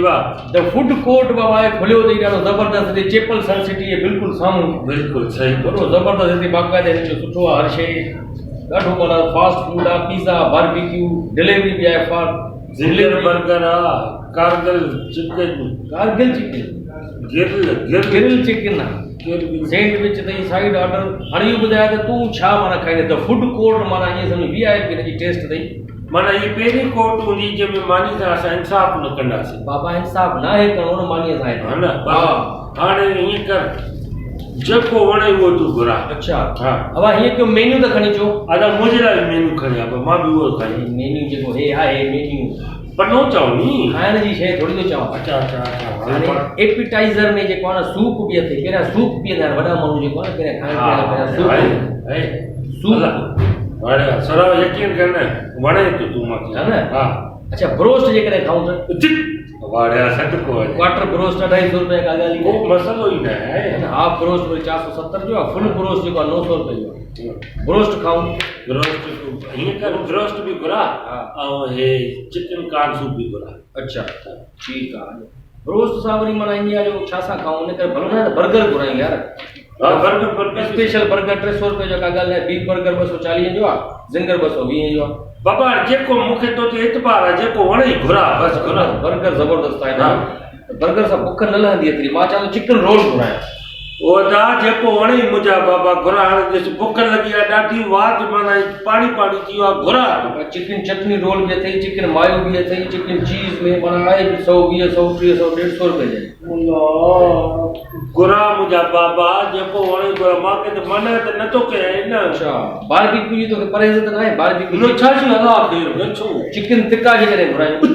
वाह the food court बाबा खुलियो अथई ॾाढो ज़बरदस्त हिते चेपल सन सिटी जे बिल्कुलु साम्हूं बिल्कुलु सही ॾाढो ज़बरदस्त हिते बाक़ाइदा हिन जो सुठो आहे हर शइ ॾाढो माना फास्ट फूड आहे पिज़्ज़ा बारबेक्यू डिलीवरी बि आहे for ginger burger Kargil chicken grill chicken आहे सैंडविच अथई साइड ऑर्डर हाणे इहो ॿुधाए त तूं छा माना खाईंदे त फूड कोर्ट माना ईअं सम्झ VIP हिन जी टेस्ट अथई माना ये पहिरीं कोर्ट हूंदी जंहिंमें मानी सां असां इंसाफ़ न कंदासीं बाबा इंसाफ़ न आहे करणो न मानीअ सां हा न हाणे हीअं कर जेको वणे उहो तूं घुरा अच्छा हा अब हीअं कयो मेन्यू त खणी अचो अदा मुंहिंजे लाइ मेन्यू खणी आ मां बि उहो खणी मेन्यू जेको हे आहे मेन्यू पनो चओ नी खाइण जी शइ थोरी थो चवां अच्छा अच्छा हाणे एपिटाइज़र में जेको आहे न सूप बि अथई पहिरियां सूप पीअंदा आहिनि वॾा माण्हू जेको आहे न पहिरियां खाइण सूप वणे सरा यकीन कर न वणे तो तूं मूंखे है न हा अच्छा ब्रोस्ट जेकॾहिं खाऊं त वाड़िया सट को क्वार्टर ब्रोस्ट 250 रुपए का ॻाल्हि को मसलो ही न है हाफ ब्रोस्ट वरी 470 जो आहे फुल ब्रोस्ट जेको आहे 900 रुपए जो आहे ब्रोस्ट खाऊं ब्रोस्ट हीअं कर ब्रोस्ट बि घुरा ऐं हे चिकन कान सूप बि घुरा अच्छा ठीकु आहे ब्रोस्ट सां वरी माना इंडिया जो छा सां खाऊं इन करे भलो न बर्गर घुरायूं यार बर्गर स्पेशल बर्गर 300 रुपए जो का ॻाल्हि आहे बीफ बर्गर 240 जो आहे जिंगर 220 जो आहे बाबा जेको मूंखे तो ते एतबार आहे जेको वणे घुरा बस घुरा बर्गर ज़बरदस्त आहे ना बर्गर सां बुख न लहंदी एतिरी मां चवां चिकन रोल घुरायां ओ दा जेको वणे मुंहिंजा बाबा घुरा हाणे ॾिस बुख लॻी आहे ॾाढी वाद माना पाणी पाणी थी वियो आहे घुरा चिकन चटनी रोल बि अथई चिकन मायो बि अथई चिकन चीज़ में माना आहे 120 100 300 150 रुपए जे घुरा मुंहिंजा बाबा जेको वणे घुरा मूंखे त मन त नथो कयां न अच्छा बारबेक्यू जी तोखे परहेज़ त न आहे बारबेक्यू न छा जी हला ख़ैर छो चिकन टिक्का जेकॾहिं घुरायूं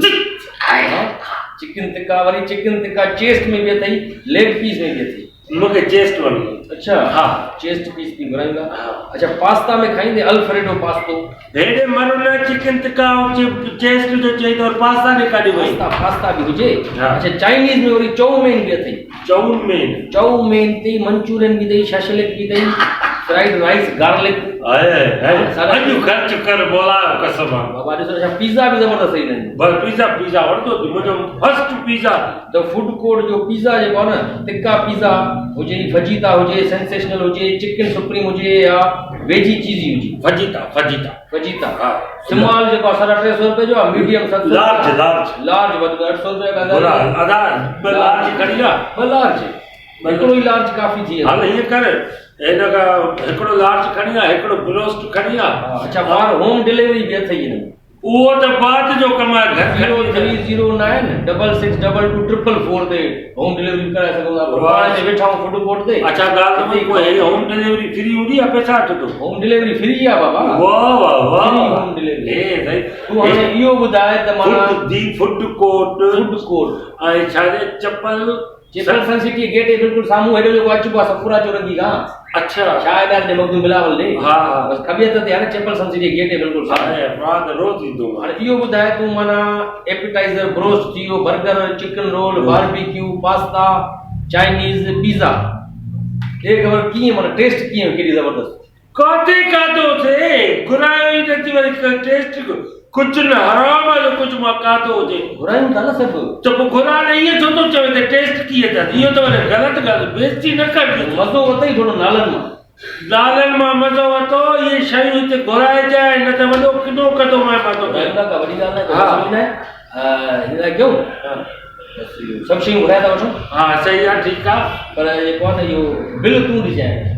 चिकन टिक्का वरी चिकन टिक्का चेस्ट में बि अथई लेग पीस में बि अथई मूंखे चेस्ट वणी अच्छा हा चेस्ट पीस भी घुराईंदा अच्छा पास्ता में खाईंदे अल्फ्रेडो पास्तो हेडे मानो न चिकन टिक्का चेस्ट जो चई और पास्ता ने काढी वई पास्ता भी हुजे अच्छा चाइनीज में वरी चौमेन भी अथई चौमेन ते मंचूरियन भी अथई शशलिक भी अथई फ्राइड राइस गार्लिक अॼु खर्च कर बोला कसम बाबा ॾिसो अच्छा पिज़्ज़ा भी ज़बरदस्त है इन्हनि बस पिज़्ज़ा वठंदो मुंहिंजो first pizza the food court जो पिज़्ज़ा जेको आहे न टिक्का पिज़्ज़ा हुजे फजीता हुजे सेंसेशनल हुजे चिकन सुप्रीम हुजे या वेजी चीज़ी हुजे फजीता हा स्मॉल जेको 350 रुपए जो आहे मीडियम 700 लार्ज वधि 800 रुपए का ॻाल्हि अदा लार्ज खणी आ लार्ज हिकिड़ो ई लार्ज काफ़ी थी हाल हीअं कर हिन खां हिकिड़ो लार्ज खणी आ हिकिड़ो ब्रोस्ट खणी आ अच्छा फॉर होम डिलीवरी बि अथई हिन में उहो त बात जो कम आहे 0309 6622 ते होम डिलीवरी कराए सघो था पाण ते वेठा फूड कोर्ट ते अच्छा ॻाल्हि कोई होम डिलीवरी फ्री हूंदी आहे पैसा वठंदो होम डिलीवरी फ्री आहे बाबा वाह होम डिलीवरी ए भाई तूं हाणे इहो ॿुधाए त माना फूड कोर्ट ऐं छाजे चप्पल सन सिटी गेट जे बिल्कुलु साम्हूं हेॾो जेको अचबो आहे सफुरा चौरंगी खां अच्छा छा आहे ॾे मखदूम बिलावल ॾे हा बस खबियत ते आहे चप्पल सन सिटी गेट जे बिल्कुलु साम्हूं मां त रोज़ ईंदो हाणे इहो ॿुधाए तूं माना एपिटाइज़र ब्रोस्ट थी वियो burger chicken roll barbecue pasta Chinese pizza हे ख़बर कीअं माना टेस्ट कीअं केॾी ज़बरदस्त काथे खाधो थे घुरायो ई नथी वरी टेस्ट कुझु न हराम जो कुझु मां खाधो हुजे घुरायूं था न सभु त पोइ घुराइण इहो छो थो चवे त टेस्ट कीअं अथसि इहो त वरी ग़लति ॻाल्हि बेइज़ती न कर मज़ो अथई थोरो नालनि मां मज़ो वरितो इहे शयूं हिते घुराइजाए न त वॾो किनो कदो मां मज़ो वॾी ॻाल्हि न हिन कयूं सभु शयूं घुराए था वठूं हा सही आहे ठीकु आहे पर जेको आहे न इहो बिल तूं ॾिजांइ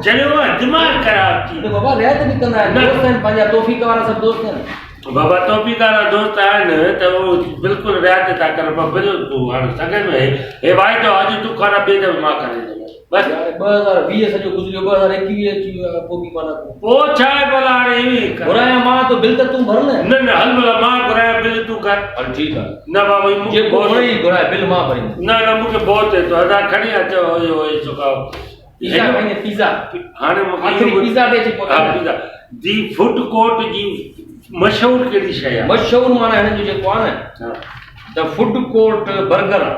चलो दिमाग खराब थी तो बाबा रियायत भी करना है दोस्त हैं पंहिंजा तौफीक वारा सब दोस्त हैं बाबा तौफीक वारा दोस्त आहिनि त उहो बिल्कुलु रियायत था कर बिल तूं हाणे सघे में हे भाई तो अॼु तूं खाना ॿिए दफ़े मां करे ॾींदुमि बस 2020 सॼो गुज़रियो 2021 अची वियो पोइ बि माना पोइ छा आहे भला हाणे इहो घुराया मां तो बिल त तूं भर न न हल भला मां घुराया बिल तूं कर हल ठीकु आहे न बाबा मूंखे घुराई घुराए बिल मां भरींदुमि न मूंखे बहुत है तो अदा खणी अचो इहो चुकाओ पिज़्ज़ा खाईंदे पिज़्ज़ा हाणे मूंखे पिज़्ज़ा ते अची हा पिज़्ज़ा दी फूड कोर्ट जी मशहूर कहिड़ी शइ आहे मशहूर माना हिन जो जेको आहे न the food court burger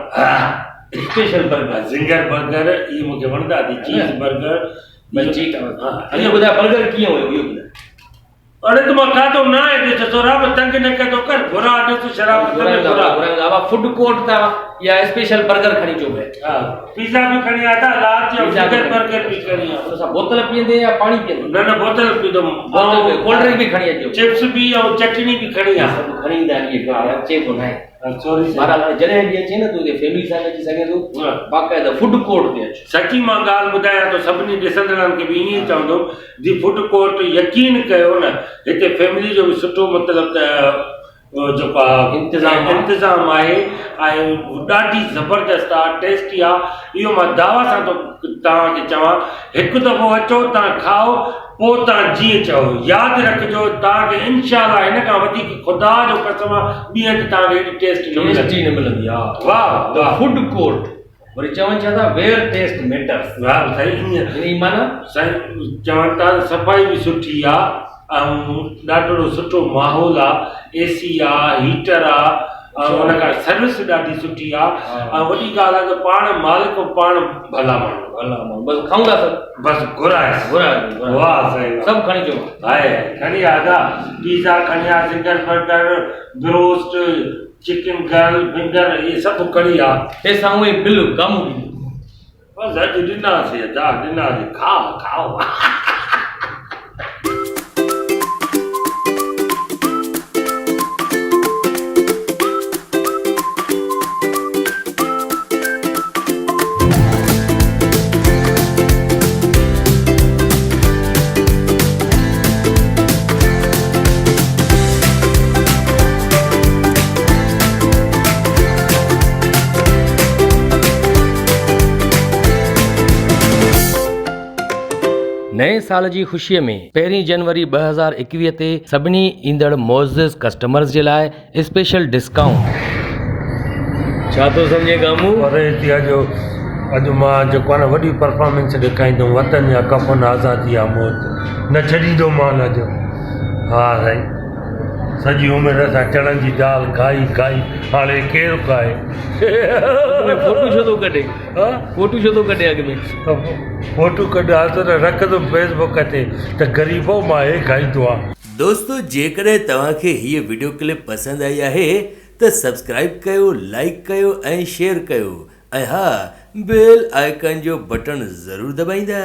special burger ginger burger ये मूंखे वणंदा थी चीज़ बर्गर बस ठीकु आहे हाणे ॿुधाए बर्गर कीअं हुयो इहो ॿुधाए अरे तुम खाधो ना है ॾिस शराब तंग न कयो कर घुरा ॾिस शराब तंग घुरा फूड कोर्ट था या स्पेशल बर्गर खणी चो बे हां पिज़्ज़ा भी खणी आता लार्ज या चिकन बर्गर भी खणी आ तो बोतल पींदे या पानी पींदे न बोतल पीदो बोतल कोल्ड ड्रिंक भी खणी अचो चिप्स भी और चटनी भी खणी आ सब खणी दा ये अचे को नहीं सॉरी मारा जने भी अचे न तू फैमिली सां अची सके तू बाकायदा फूड कोर्ट ते अच सची मां ॻाल्हि ॿुधायां तो सभिनी ॾिसंदड़नि खे बि ईअं चवंदो जी फूड कोर्ट यकीन कयो न हिते फैमिली जो बि सुठो मतिलबु त जेको इंतज़ाम आहे ऐं ॾाढी ज़बरदस्त आहे टेस्टी आहे इहो मां दावा सां थो तव्हांखे चवां हिकु दफ़ो अचो तव्हां खाओ पोइ तव्हां जीअं चओ यादि रखिजो तव्हांखे इंशाअल्लाह हिन खां वधीक ख़ुदा जो कसम ॿिए हंधि तव्हांखे हेॾी टेस्ट न मिलंदी आहे वाह वाह फूड कोर्ट वरी चवनि छा था वेयर टेस्ट मैटर्स वाह सही इन माना सही चवनि था सफ़ाई बि सुठी आहे ऐं ॾाढो सुठो माहौल आहे एसी आहे हीटर आहे ऐं हुन खां सर्विस ॾाढी सुठी आहे ऐं वॾी ॻाल्हि आहे त पाण मालिक पाण भला माण्हू बसि खाऊं था बसि घुराए वाह सही सभु खणी चो आहे खणी आदा पिज़्ज़ा खणी आ singer burger broast chicken girl finger ये सभु खणी आ ते साम्हूं बिल कम बसि अॼु ॾिनासीं ॾिनासीं खाओ खाओ नए साल जी ख़ुशीअ में 1 जनवरी 2021 ते सभिनी ईंदड़ मोज़िज़ कस्टमर्स जे लाइ स्पेशल डिस्काउंट छा थो सम्झे गामू अरे अॼु मां जेको आहे न वॾी परफॉर्मेंस ॾेखारींदुमि वतन या कफ़न आज़ादी आहे मौत न छॾींदोमान अॼु हा साईं सॼी उमिरि असां चणनि जी दाल खाई हाणे केरु खाए फोटू छो थो कढे फोटू छो थो कढे अॻ में फोटू कढा त रखंदुमि फेसबुक ते त ग़रीबो मां हे खाईंदो आहे दोस्तों जेकॾहिं तव्हांखे हीअ वीडियो क्लिप पसंदि आई आहे त सब्सक्राइब कयो लाइक कयो ऐं शेयर कयो ऐं हा बेल आइकन जो बटन ज़रूरु दॿाईंदा।